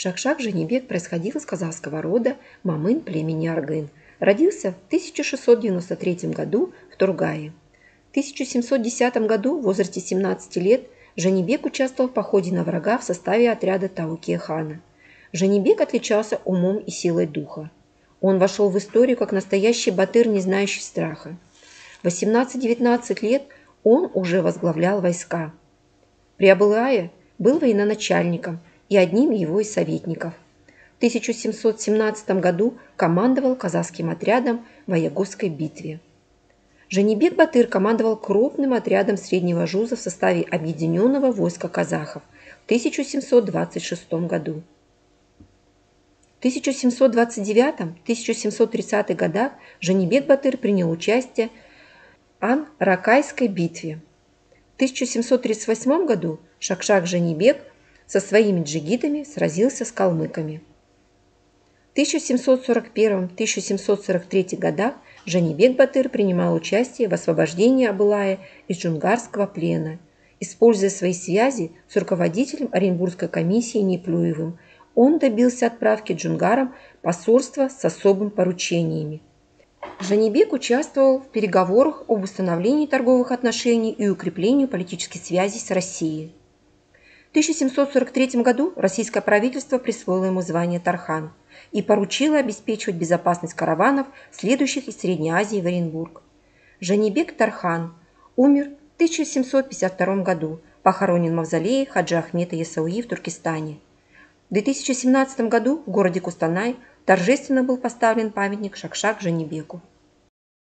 Шакшак Женибек происходил из казахского рода Мамын племени Аргын. Родился в 1693 году в Тургае. В 1710 году в возрасте 17 лет Женибек участвовал в походе на врага в составе отряда Таукия хана. Женибек отличался умом и силой духа. Он вошел в историю как настоящий батыр, не знающий страха. В 18-19 лет он уже возглавлял войска. При Абылае был военачальником и одним его из советников. В 1717 году командовал казахским отрядом в Аягузской битве. Женибек Батыр командовал крупным отрядом Среднего Жуза в составе объединенного войска казахов в 1726 году. В 1729-1730 годах Женибек Батыр принял участие в Ан-Ракайской битве. В 1738 году Шакшак Женибек со своими джигитами сразился с калмыками. В 1741-1743 годах Женибек Батыр принимал участие в освобождении Абылая из джунгарского плена. Используя свои связи с руководителем Оренбургской комиссии Неплюевым, он добился отправки джунгарам посольства с особыми поручениями. Женибек участвовал в переговорах об установлении торговых отношений и укреплении политических связей с Россией. В 1743 году российское правительство присвоило ему звание Тархан и поручило обеспечивать безопасность караванов, следующих из Средней Азии в Оренбург. Женибек Тархан умер в 1752 году, похоронен в мавзолее Хаджи Ахмета Ясауи в Туркестане. В 2017 году в городе Кустанай торжественно был поставлен памятник Шакшак Женибеку.